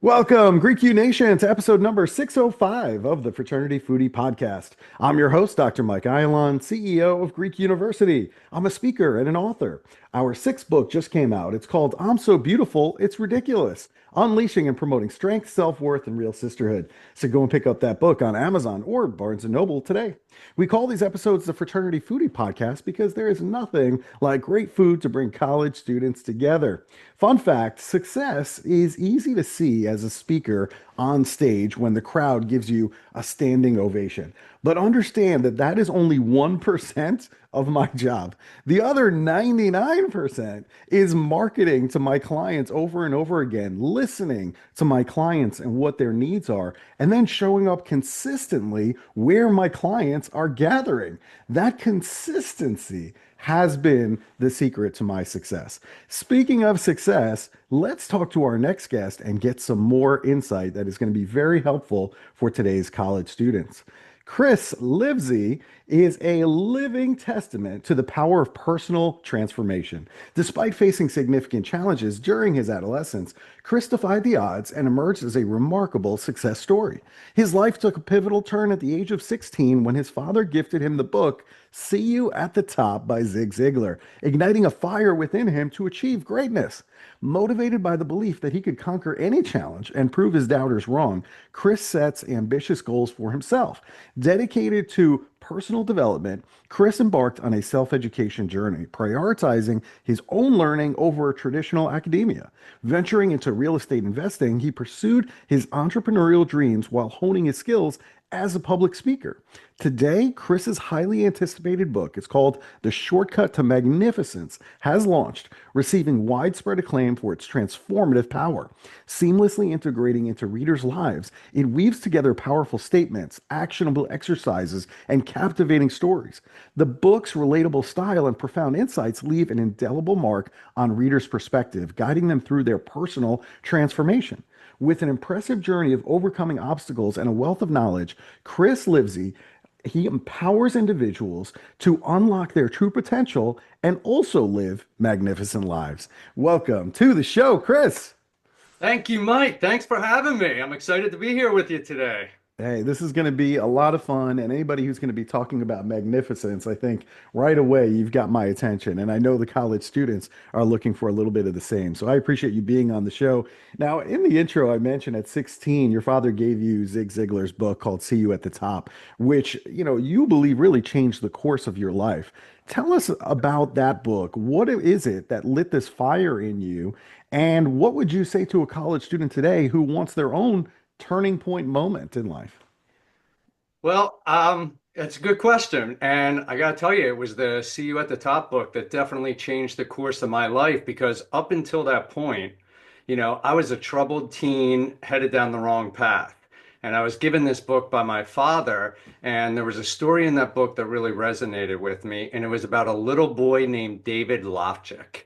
Welcome, Greek U Nation, to episode number 605 of the Fraternity Foodie Podcast. I'm your host, Dr. Mike Eilon, CEO of Greek University. I'm a speaker and an author. Our sixth book just came out. It's called I'm So Beautiful, It's Ridiculous: Unleashing and Promoting Strength, Self-Worth, and Real Sisterhood. So go and pick up that book on Amazon or Barnes & Noble today. We call these episodes the Fraternity Foodie Podcast because there is nothing like great food to bring college students together. Fun fact, success is easy to see as a speaker on stage when the crowd gives you a standing ovation. But understand that that is only 1% of my job. The other 99% is marketing to my clients over and over again, listening to my clients and what their needs are, and then showing up consistently where my clients are gathering. That consistency has been the secret to my success. Speaking of success, let's talk to our next guest and get some more insight that is going to be very helpful for today's college students. Chris Livezey is a living testament to the power of personal transformation. Despite facing significant challenges during his adolescence, Chris defied the odds and emerged as a remarkable success story. His life took a pivotal turn at the age of 16 when his father gifted him the book See You at the Top by Zig Ziglar, igniting a fire within him to achieve greatness. Motivated by the belief that he could conquer any challenge and prove his doubters wrong, Chris sets ambitious goals for himself. Dedicated to personal development, Chris embarked on a self-education journey, prioritizing his own learning over traditional academia. Venturing into real estate investing, he pursued his entrepreneurial dreams while honing his skills as a public speaker. Today, Chris's highly anticipated book, it's called The Shortcut to Magnificence, has launched, receiving widespread acclaim for its transformative power. Seamlessly integrating into readers' lives, it weaves together powerful statements, actionable exercises, and captivating stories. The book's relatable style and profound insights leave an indelible mark on readers' perspective, guiding them through their personal transformation. With an impressive journey of overcoming obstacles and a wealth of knowledge, Chris Livezey, he empowers individuals to unlock their true potential and also live magnificent lives. Welcome to the show, Chris. Thank you, Mike. Thanks for having me. I'm excited to be here with you today. Hey, this is going to be a lot of fun, and anybody who's going to be talking about magnificence, I think right away you've got my attention, and I know the college students are looking for a little bit of the same. So I appreciate you being on the show. Now, in the intro, I mentioned at 16, your father gave you Zig Ziglar's book called See You at the Top, which, you believe really changed the course of your life. Tell us about that book. What is it that lit this fire in you? And what would you say to a college student today who wants their own turning point moment in life? It's a good question. And I got to tell you, it was the See You at the Top book that definitely changed the course of my life because up until that point, I was a troubled teen headed down the wrong path. And I was given this book by my father, and there was a story in that book that really resonated with me, and it was about a little boy named David Lofchick.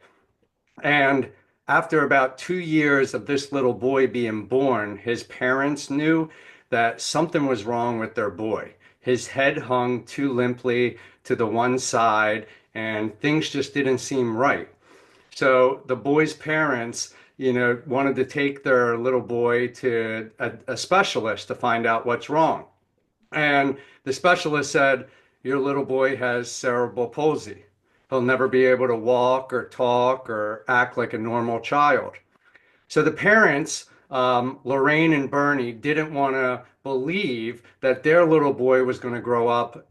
And after about 2 years of this little boy being born, his parents knew that something was wrong with their boy. His head hung too limply to the one side, and things just didn't seem right. So the boy's parents, wanted to take their little boy to a specialist to find out what's wrong. And the specialist said, your little boy has cerebral palsy. He'll never be able to walk or talk or act like a normal child. So the parents, Lorraine and Bernie, didn't want to believe that their little boy was going to grow up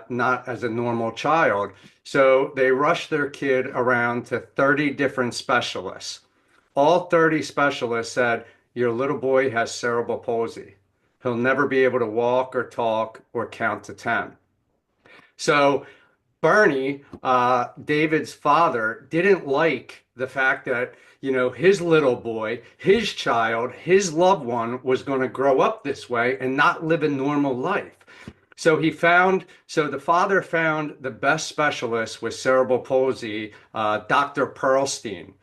not as a normal child. So they rushed their kid around to 30 different specialists. All 30 specialists said, your little boy has cerebral palsy. He'll never be able to walk or talk or count to 10. So Bernie, David's father, didn't like the fact that, his little boy, his child, his loved one was going to grow up this way and not live a normal life. So the father found the best specialist with cerebral palsy, Dr. Pearlstein.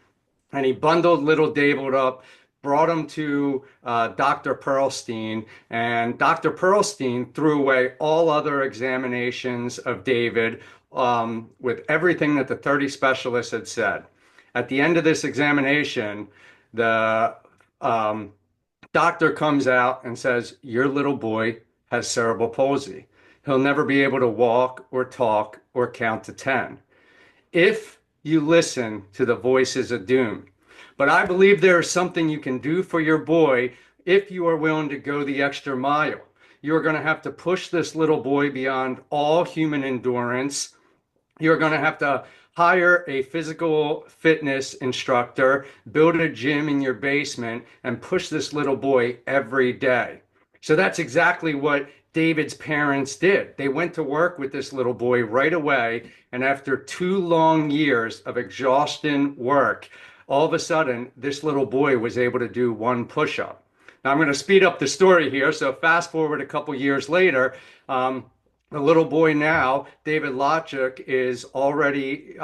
And he bundled little David up, brought him to Dr. Pearlstein, and Dr. Pearlstein threw away all other examinations of David with everything that the 30 specialists had said. At the end of this examination, the doctor comes out and says, your little boy has cerebral palsy. He'll never be able to walk or talk or count to 10 if you listen to the voices of doom. But I believe there is something you can do for your boy if you are willing to go the extra mile. You're going to have to push this little boy beyond all human endurance. You're going to have to hire a physical fitness instructor, build a gym in your basement, and push this little boy every day. So that's exactly what David's parents did. They went to work with this little boy right away. And after 2 long years of exhaustion work, all of a sudden, this little boy was able to do one push-up. Now, I'm going to speed up the story here. So fast forward a couple years later, the little boy now, David Lachuk, is already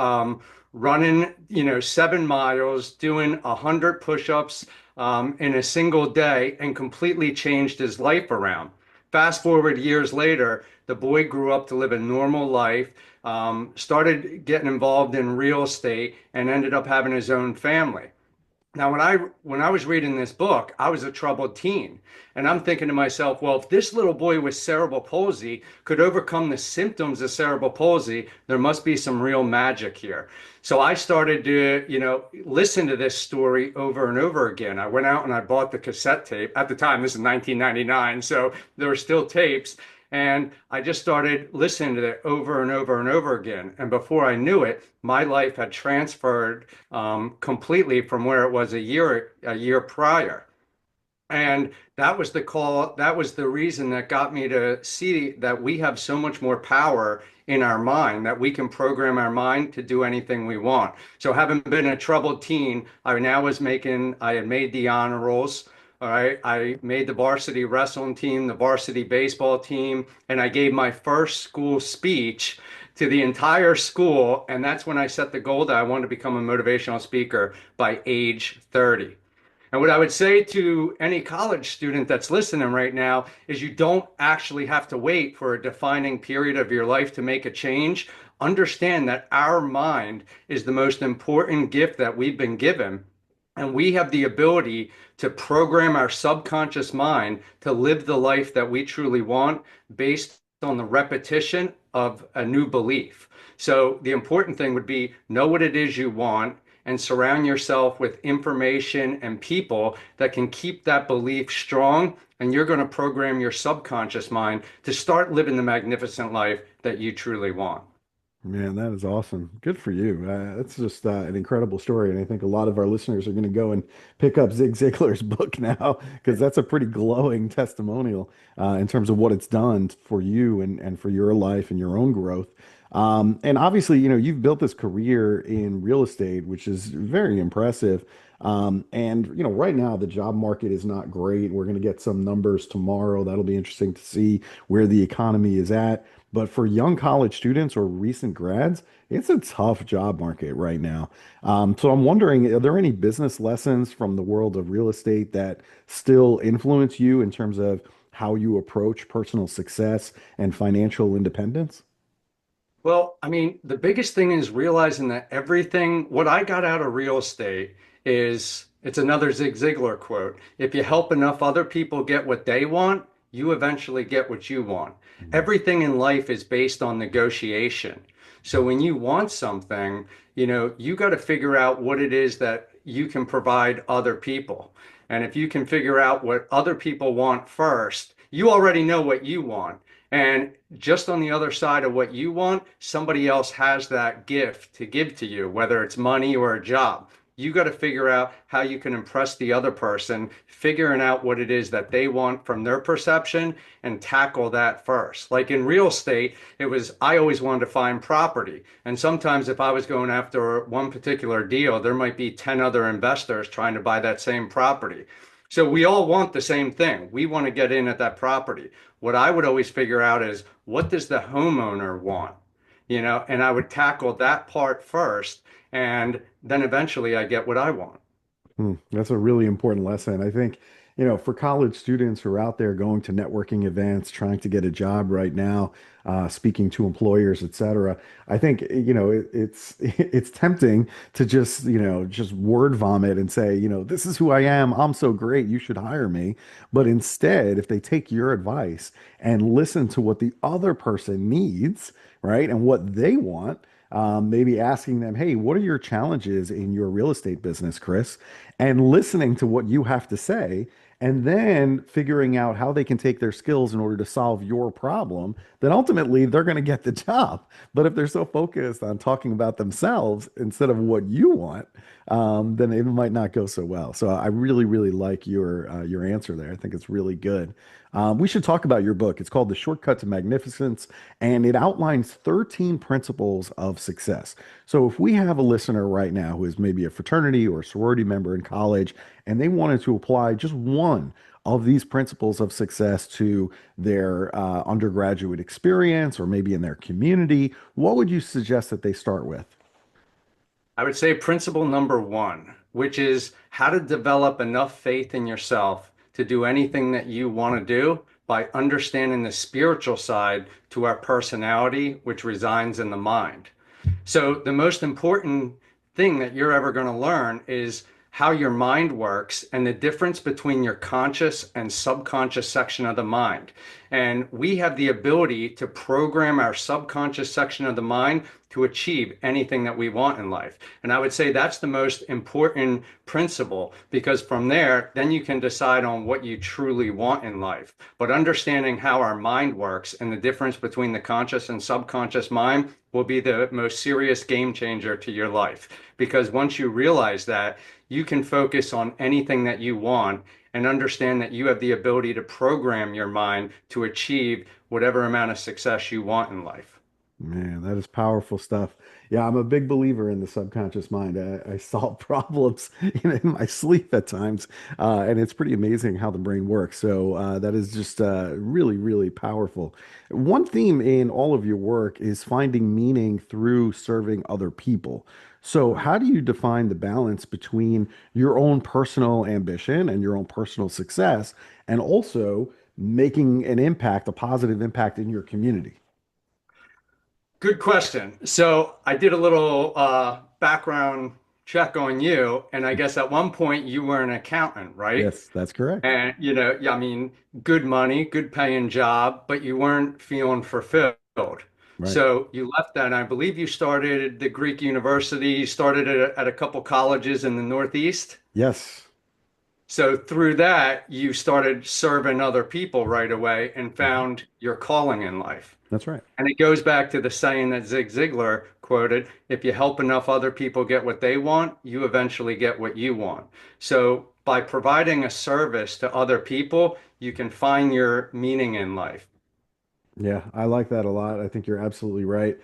running, 7 miles, doing 100 push-ups in a single day, and completely changed his life around. Fast forward years later, the boy grew up to live a normal life, started getting involved in real estate, and ended up having his own family. Now, when I was reading this book, I was a troubled teen, and I'm thinking to myself, well, if this little boy with cerebral palsy could overcome the symptoms of cerebral palsy, there must be some real magic here. So I started to, listen to this story over and over again. I went out and I bought the cassette tape. At the time, this is 1999, so there were still tapes. And I just started listening to it over and over and over again. And before I knew it, my life had transferred completely from where it was a year prior. And that was the call. That was the reason that got me to see that we have so much more power in our mind, that we can program our mind to do anything we want. So having been a troubled teen, I had made the honor rolls. All right. I made the varsity wrestling team, the varsity baseball team, and I gave my first school speech to the entire school. And that's when I set the goal that I wanted to become a motivational speaker by age 30. And what I would say to any college student that's listening right now is you don't actually have to wait for a defining period of your life to make a change. Understand that our mind is the most important gift that we've been given. And we have the ability to program our subconscious mind to live the life that we truly want based on the repetition of a new belief. So the important thing would be know what it is you want and surround yourself with information and people that can keep that belief strong. And you're going to program your subconscious mind to start living the magnificent life that you truly want. Man, that is awesome. Good for you. That's just an incredible story. And I think a lot of our listeners are going to go and pick up Zig Ziglar's book now because that's a pretty glowing testimonial in terms of what it's done for you and for your life and your own growth. And obviously, you've built this career in real estate, which is very impressive. And, right now the job market is not great. We're going to get some numbers tomorrow. That'll be interesting to see where the economy is at. But for young college students or recent grads, it's a tough job market right now. So I'm wondering, are there any business lessons from the world of real estate that still influence you in terms of how you approach personal success and financial independence? Well, I mean, the biggest thing is realizing that what I got out of real estate is it's another Zig Ziglar quote. If you help enough other people get what they want, you eventually get what you want. Everything in life is based on negotiation. So when you want something, you got to figure out what it is that you can provide other people. And if you can figure out what other people want first, you already know what you want. And just on the other side of what you want, somebody else has that gift to give to you, whether it's money or a job. You got to figure out how you can impress the other person, figuring out what it is that they want from their perception and tackle that first. Like in real estate, I always wanted to find property. And sometimes if I was going after one particular deal, there might be 10 other investors trying to buy that same property. So we all want the same thing. We want to get in at that property. What I would always figure out is what does the homeowner want? And I would tackle that part first, and then eventually I get what I want. That's a really important lesson. I think, for college students who are out there going to networking events, trying to get a job right now, speaking to employers, et cetera, I think, it's it's tempting to just word vomit and say, this is who I am. I'm so great. You should hire me. But instead, if they take your advice and listen to what the other person needs, right, and what they want, maybe asking them, hey, what are your challenges in your real estate business, Chris? And listening to what you have to say, and then figuring out how they can take their skills in order to solve your problem, then ultimately they're going to get the job. But if they're so focused on talking about themselves instead of what you want, then it might not go so well. So I really, really like your answer there. I think it's really good. We should talk about your book. It's called The Shortcut to Magnificence, and it outlines 13 principles of success. So if we have a listener right now who is maybe a fraternity or sorority member in college, and they wanted to apply just one of these principles of success to their undergraduate experience or maybe in their community, what would you suggest that they start with? I would say principle number one, which is how to develop enough faith in yourself to do anything that you want to do by understanding the spiritual side to our personality, which resides in the mind. So, the most important thing that you're ever going to learn is how your mind works and the difference between your conscious and subconscious section of the mind. And we have the ability to program our subconscious section of the mind to achieve anything that we want in life. And I would say that's the most important principle because from there, then you can decide on what you truly want in life. But understanding how our mind works and the difference between the conscious and subconscious mind will be the most serious game changer to your life. Because once you realize that, you can focus on anything that you want and understand that you have the ability to program your mind to achieve whatever amount of success you want in life. Man, that is powerful stuff. Yeah, I'm a big believer in the subconscious mind. I solve problems in my sleep at times, and it's pretty amazing how the brain works. So that is just really, really powerful. One theme in all of your work is finding meaning through serving other people. So, how do you define the balance between your own personal ambition and your own personal success, and also making an impact, a positive impact in your community? Good question. So I did a little background check on you, and I guess at one point you were an accountant, right? Yes, that's correct. And yeah, I mean, good money, good paying job, but you weren't feeling fulfilled. Right. So you left that, and I believe you started the Greek University, you started at a couple colleges in the Northeast. Yes. So through that, you started serving other people right away and Mhm. found your calling in life. That's right. And it goes back to the saying that Zig Ziglar quoted, if you help enough other people get what they want, you eventually get what you want. So by providing a service to other people, you can find your meaning in life. Yeah, I like that a lot. I think you're absolutely right.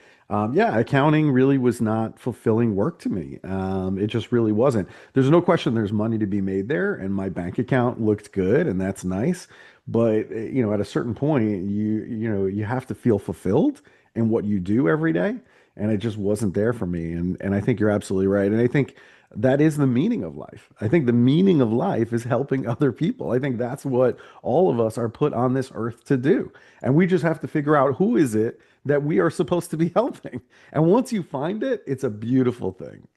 Yeah, accounting really was not fulfilling work to me. It just really wasn't. There's no question there's money to be made there, and my bank account looked good, and that's nice. But at a certain point, you have to feel fulfilled in what you do every day, and it just wasn't there for me. And I think you're absolutely right. And I think that is the meaning of life. I think the meaning of life is helping other people. I think that's what all of us are put on this earth to do. And we just have to figure out who is it that we are supposed to be helping. And once you find it, it's a beautiful thing.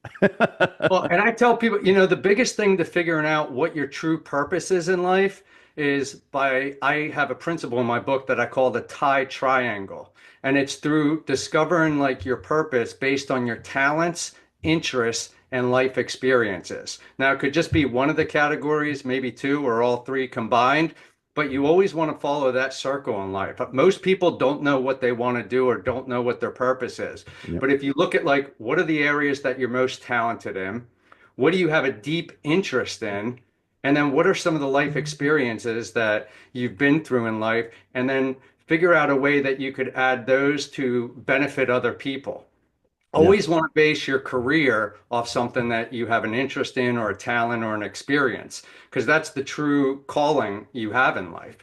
Well, and I tell people, the biggest thing to figuring out what your true purpose is in life is I have a principle in my book that I call the tie triangle. And it's through discovering like your purpose based on your talents, interests, and life experiences. Now, it could just be one of the categories, maybe two or all three combined, but you always want to follow that circle in life. Most people don't know what they want to do or don't know what their purpose is. Yep. But if you look at like what are the areas that you're most talented in? What do you have a deep interest in? And then what are some of the life experiences that you've been through in life? And then figure out a way that you could add those to benefit other people. Yeah. Always want to base your career off something that you have an interest in or a talent or an experience, because that's the true calling you have in life.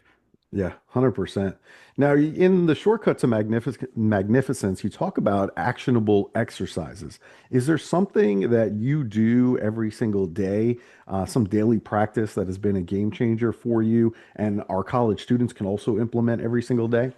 Yeah, 100%. Now, in the shortcut to magnificence, you talk about actionable exercises. Is there something that you do every single day, some daily practice that has been a game changer for you, and our college students can also implement every single day?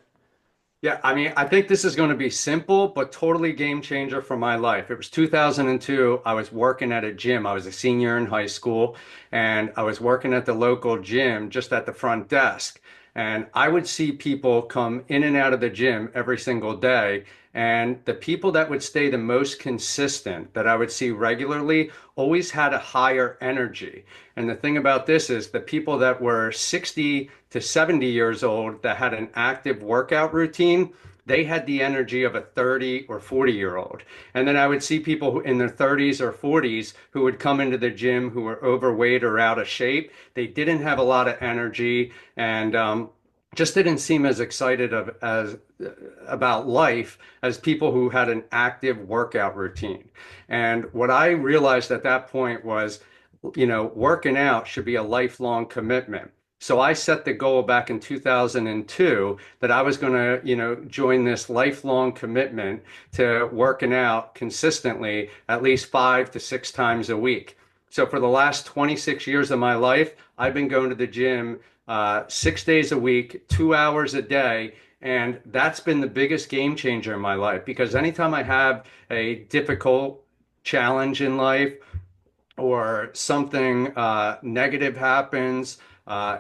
Yeah, I mean, I think this is going to be simple, but totally game changer for my life. It was 2002. I was working at a gym. I was a senior in high school, and I was working at the local gym just at the front desk. And I would see people come in and out of the gym every single day. And the people that would stay the most consistent, that I would see regularly, always had a higher energy. And the thing about this is the people that were 60 to 70 years old that had an active workout routine, they had the energy of a 30 or 40-year-old. And then I would see people who, in their 30s or 40s who would come into the gym who were overweight or out of shape. They didn't have a lot of energy and just didn't seem as excited as about life as people who had an active workout routine. And what I realized at that point was, working out should be a lifelong commitment. So I set the goal back in 2002 that I was going to, join this lifelong commitment to working out consistently at least 5 to 6 times a week. So for the last 26 years of my life, I've been going to the gym 6 days a week, 2 hours a day. And that's been the biggest game changer in my life because anytime I have a difficult challenge in life, or something negative happens,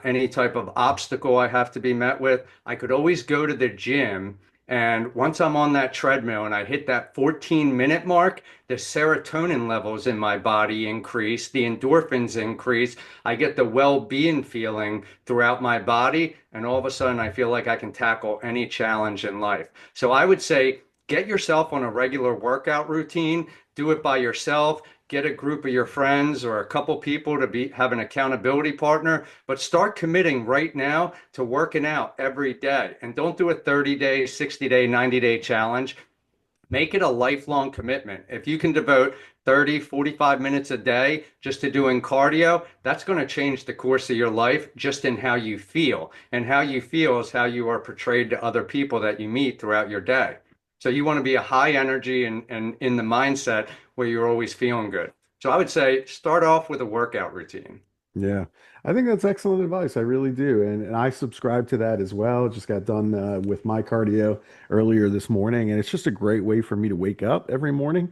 any type of obstacle I have to be met with, I could always go to the gym. And once I'm on that treadmill and I hit that 14-minute mark, the serotonin levels in my body increase, the endorphins increase. I get the well-being feeling throughout my body. And all of a sudden, I feel like I can tackle any challenge in life. So I would say, get yourself on a regular workout routine, do it by yourself, get a group of your friends or a couple people to have an accountability partner, but start committing right now to working out every day. And don't do a 30-day, 60-day, 90-day challenge. Make it a lifelong commitment. If you can devote 30, 45 minutes a day just to doing cardio, that's going to change the course of your life just in how you feel. And how you feel is how you are portrayed to other people that you meet throughout your day. So you want to be a high energy and in the mindset where you're always feeling good. So I would say start off with a workout routine. Yeah, I think that's excellent advice. I really do. And I subscribe to that as well. Just got done with my cardio earlier this morning, and it's just a great way for me to wake up every morning,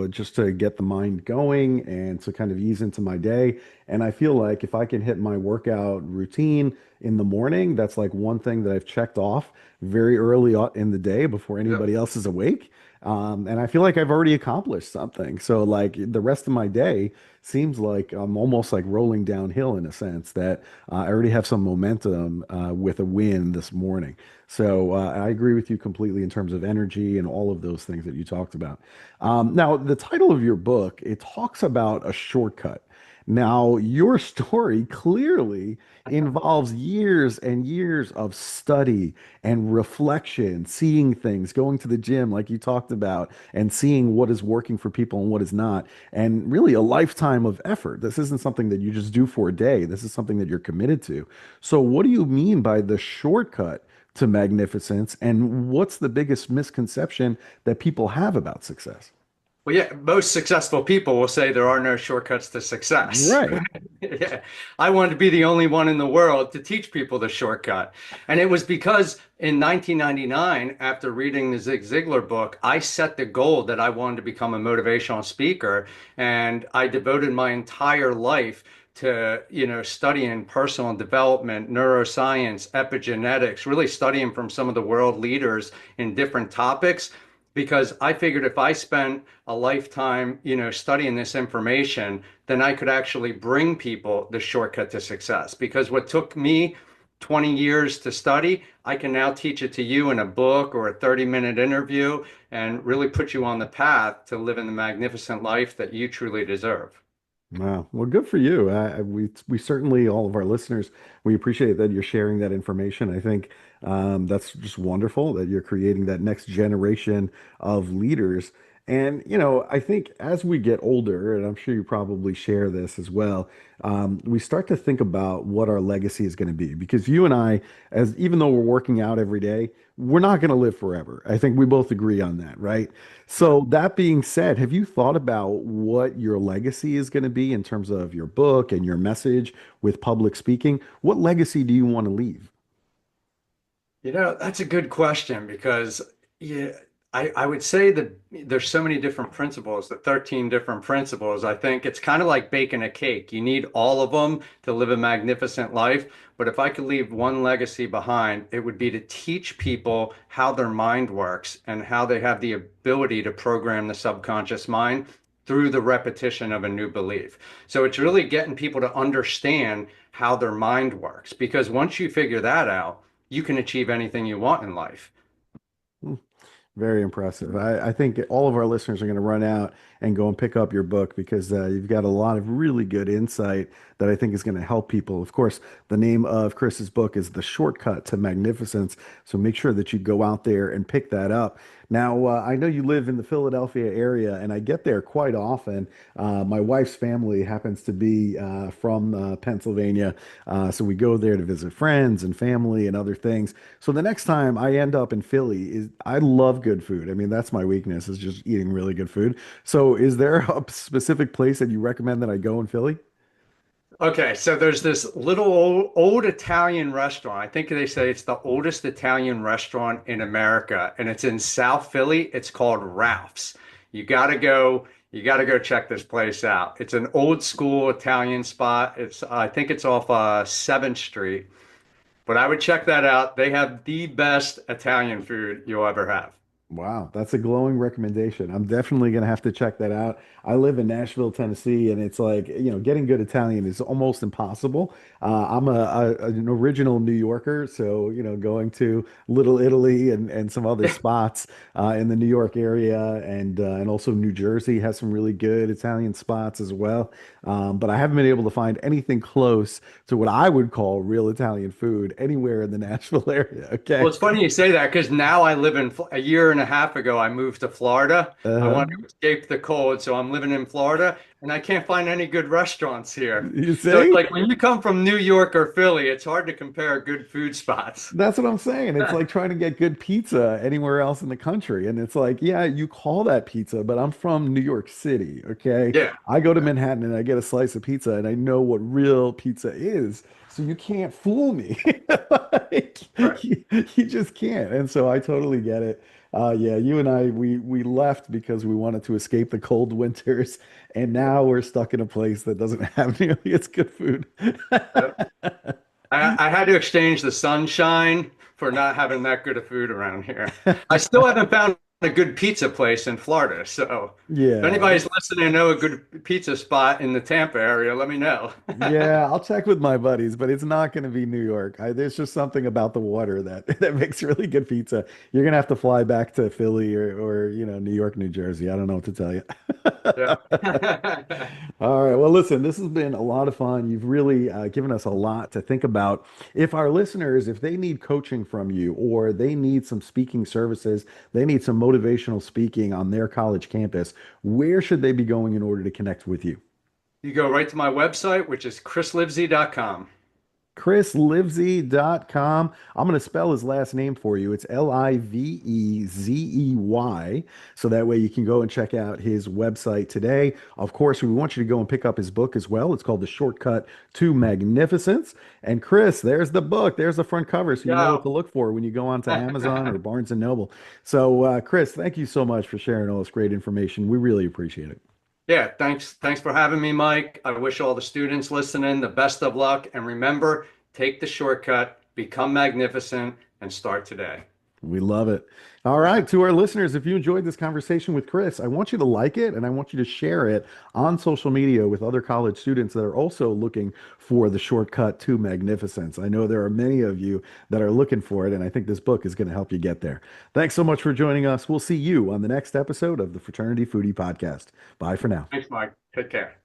just to get the mind going and to kind of ease into my day. And I feel like if I can hit my workout routine in the morning, that's like one thing that I've checked off very early in the day before Yep. anybody else is awake. And I feel like I've already accomplished something. So like the rest of my day seems like I'm almost like rolling downhill in a sense that I already have some momentum with a win this morning. So I agree with you completely in terms of energy and all of those things that you talked about. Now, the title of your book, it talks about a shortcut. Now, your story clearly involves years and years of study and reflection, seeing things, going to the gym, like you talked about, and seeing what is working for people and what is not, and really a lifetime of effort. This isn't something that you just do for a day, this is something that you're committed to. So, what do you mean by the shortcut to magnificence, and what's the biggest misconception that people have about success? Well, yeah, most successful people will say there are no shortcuts to success. Right. Yeah. I wanted to be the only one in the world to teach people the shortcut. And it was because in 1999, after reading the Zig Ziglar book, I set the goal that I wanted to become a motivational speaker. And I devoted my entire life to, studying personal development, neuroscience, epigenetics, really studying from some of the world leaders in different topics because I figured if I spent a lifetime, studying this information, then I could actually bring people the shortcut to success. Because what took me 20 years to study, I can now teach it to you in a book or a 30-minute interview and really put you on the path to living the magnificent life that you truly deserve. Wow. Well, good for you. We certainly, all of our listeners, we appreciate that you're sharing that information. I think that's just wonderful that you're creating that next generation of leaders. And, I think as we get older, and I'm sure you probably share this as well, we start to think about what our legacy is going to be. Because you and I, as even though we're working out every day, we're not going to live forever. I think we both agree on that, right? Yeah. So that being said, have you thought about what your legacy is going to be in terms of your book and your message with public speaking? What legacy do you want to leave? That's a good question because yeah, I would say that there's so many different principles, the 13 different principles. I think it's kind of like baking a cake. You need all of them to live a magnificent life. But if I could leave one legacy behind, it would be to teach people how their mind works and how they have the ability to program the subconscious mind through the repetition of a new belief. So it's really getting people to understand how their mind works because once you figure that out, you can achieve anything you want in life. Very impressive. I think all of our listeners are going to run out and go and pick up your book because you've got a lot of really good insight that I think is going to help people. Of course, the name of Chris's book is The Shortcut to Magnificence. So make sure that you go out there and pick that up. Now, I know you live in the Philadelphia area, and I get there quite often. My wife's family happens to be from Pennsylvania, so we go there to visit friends and family and other things. So the next time I end up in Philly, I love good food. I mean, that's my weakness is just eating really good food. So is there a specific place that you recommend that I go in Philly? Okay, so there's this little old Italian restaurant. I think they say it's the oldest Italian restaurant in America, and it's in South Philly. It's called Ralph's. You gotta go check this place out. It's an old school Italian spot. I think it's off 7th Street, but I would check that out. They have the best Italian food you'll ever have. Wow, that's a glowing recommendation. I'm definitely going to have to check that out. I live in Nashville, Tennessee, and it's like, getting good Italian is almost impossible. I'm an original New Yorker, so, going to Little Italy and some other spots in the New York area and also New Jersey has some really good Italian spots as well. But I haven't been able to find anything close to what I would call real Italian food anywhere in the Nashville area. Well, Okay. it's funny you say that because now I live in a year and a half ago, I moved to Florida. I Uh-huh. wanted to escape the cold, so I'm living in Florida and I can't find any good restaurants here. You So it's see? like when you come from New York or Philly, it's hard to compare good food spots. That's what I'm saying. It's like trying to get good pizza anywhere else in the country. And it's like, yeah, you call that pizza, but I'm from New York City. Okay. Yeah, I go to Manhattan and I get a slice of pizza and I know what real pizza is. So you can't fool me. Like, right. you just can't. And so I totally get it. Yeah, you and we left because we wanted to escape the cold winters, and now we're stuck in a place that doesn't have nearly as good food. Yep. I had to exchange the sunshine for not having that good of food around here. I still haven't found a good pizza place in Florida. So if Yeah. anybody's listening and know a good pizza spot in the Tampa area, let me know. Yeah, I'll check with my buddies, but it's not going to be New York. There's just something about the water that that makes really good pizza. You're gonna have to fly back to Philly or New York, New Jersey. I don't know what to tell you. Yeah. All right. Well, listen, this has been a lot of fun. You've really given us a lot to think about. If our listeners, if they need coaching from you or they need some speaking services, they need some motivational speaking on their college campus, where should they be going in order to connect with you? You go right to my website, which is chrislivesey.com. ChrisLivezey.com. I'm going to spell his last name for you. It's Livezey. So that way you can go and check out his website today. Of course, we want you to go and pick up his book as well. It's called The Shortcut to Magnificence. And Chris, there's the book. There's the front cover. So you know what Yeah. to look for when you go onto Amazon or Barnes and Noble. So, Chris, thank you so much for sharing all this great information. We really appreciate it. Yeah, thanks. Thanks for having me, Mike. I wish all the students listening the best of luck. And remember, take the shortcut, become magnificent, and start today. We love it. All right, to our listeners, if you enjoyed this conversation with Chris, I want you to like it and I want you to share it on social media with other college students that are also looking for the shortcut to magnificence. I know there are many of you that are looking for it, and I think this book is going to help you get there. Thanks so much for joining us. We'll see you on the next episode of the Fraternity Foodie Podcast. Bye for now. Thanks, Mike. Take care.